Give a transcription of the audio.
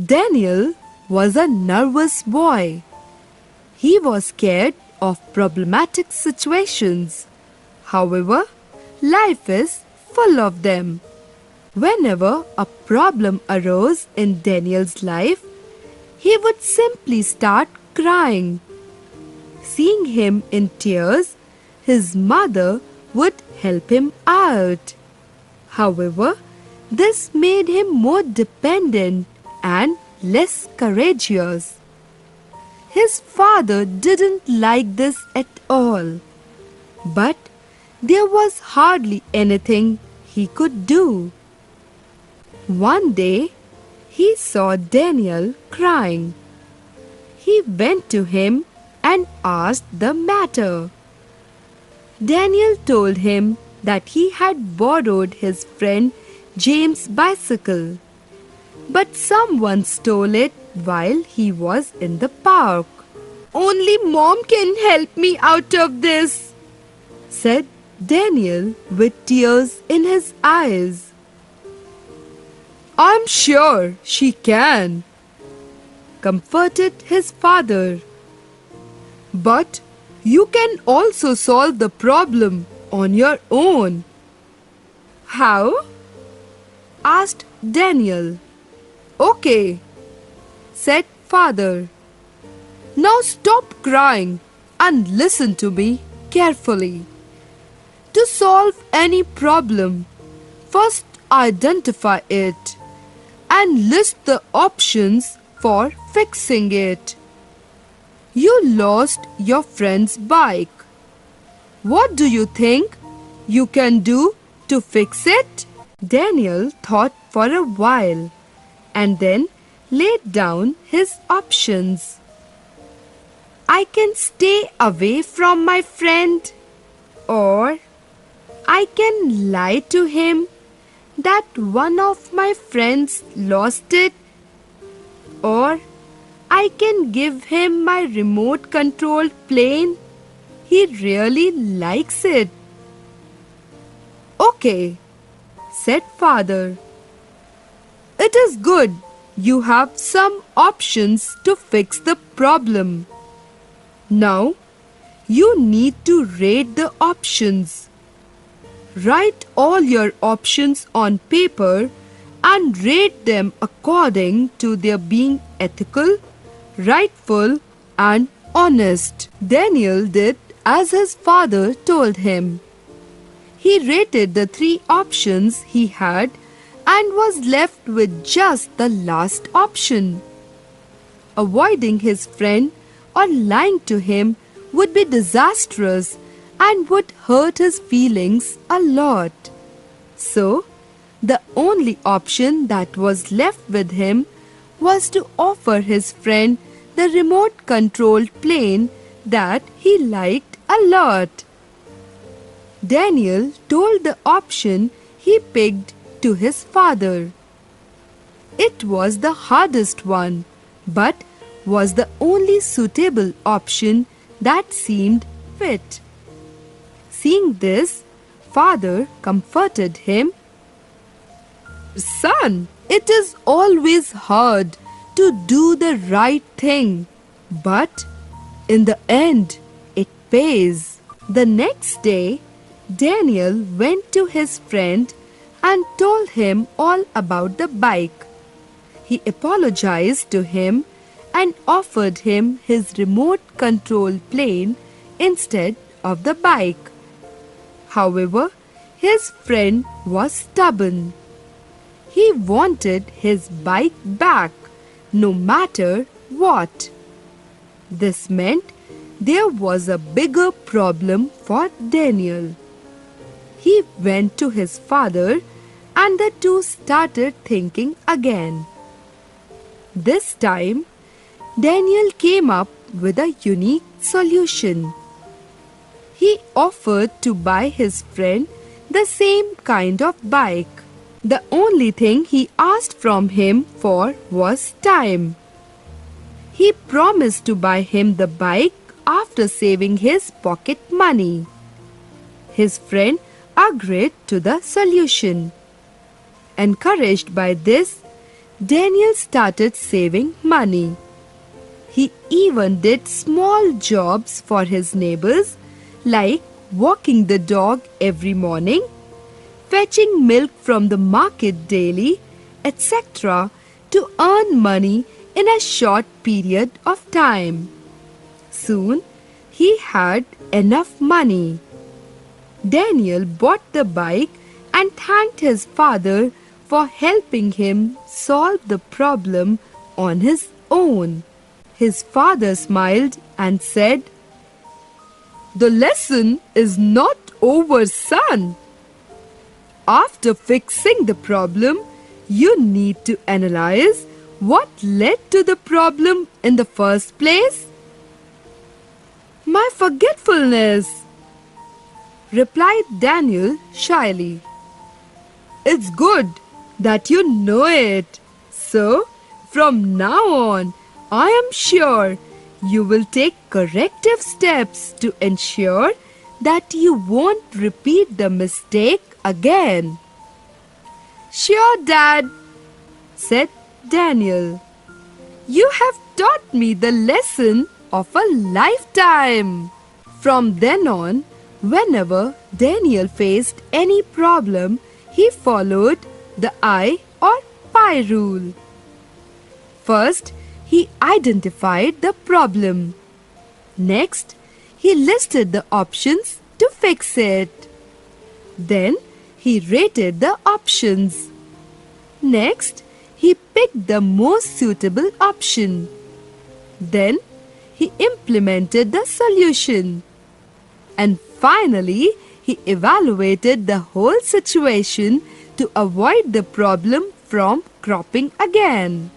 Daniel was a nervous boy. He was scared of problematic situations. However, life is full of them. Whenever a problem arose in Daniel's life, he would simply start crying. Seeing him in tears, his mother would help him out. However, this made him more dependent and less courageous. His father didn't like this at all, but there was hardly anything he could do. One day, he saw Daniel crying. He went to him and asked the matter. Daniel told him that he had borrowed his friend James' bicycle, but someone stole it while he was in the park. "Only Mom can help me out of this," said Daniel with tears in his eyes. "I'm sure she can," comforted his father. "But you can also solve the problem on your own." "How?" asked Daniel. "Okay," said father. "Now stop crying and listen to me carefully. To solve any problem, first identify it and list the options for fixing it. You lost your friend's bike. What do you think you can do to fix it?" Daniel thought for a while and then laid down his options. "I can stay away from my friend, or I can lie to him that one of my friends lost it, or I can give him my remote controlled plane. He really likes it." "Okay," said father. "It is good you have some options to fix the problem. Now, you need to rate the options. Write all your options on paper and rate them according to their being ethical, rightful, and honest." Daniel did as his father told him. He rated the 3 options he had and was left with just the last option. Avoiding his friend or lying to him would be disastrous and would hurt his feelings a lot. So, the only option that was left with him was to offer his friend the remote controlled plane that he liked a lot. Daniel told the option he picked to his father. It was the hardest one, but was the only suitable option that seemed fit. Seeing this, father comforted him. "Son, it is always hard to do the right thing, but in the end, it pays." The next day, Daniel went to his friend and told him all about the bike. He apologized to him and offered him his remote control plane instead of the bike. However, his friend was stubborn. He wanted his bike back, no matter what. This meant there was a bigger problem for Daniel. He went to his father and the two started thinking again. This time, Daniel came up with a unique solution. He offered to buy his friend the same kind of bike. The only thing he asked from him for was time. He promised to buy him the bike after saving his pocket money. His friend agreed to the solution. Encouraged by this, Daniel started saving money. He even did small jobs for his neighbors, like walking the dog every morning, fetching milk from the market daily, etc., to earn money in a short period of time. Soon, he had enough money. Daniel bought the bike and thanked his father for helping him solve the problem on his own. His father smiled and said, "The lesson is not over, son. After fixing the problem, you need to analyze what led to the problem in the first place." "My forgetfulness," replied Daniel shyly. "It's good that you know it. So, from now on, I am sure you will take corrective steps to ensure that you won't repeat the mistake again." "Sure, Dad," said Daniel. "You have taught me the lesson of a lifetime." From then on, whenever Daniel faced any problem, he followed the I or pi rule. First, he identified the problem. Next, he listed the options to fix it. Then, he rated the options. Next, he picked the most suitable option. Then, he implemented the solution. And finally, he evaluated the whole situation to avoid the problem from cropping again.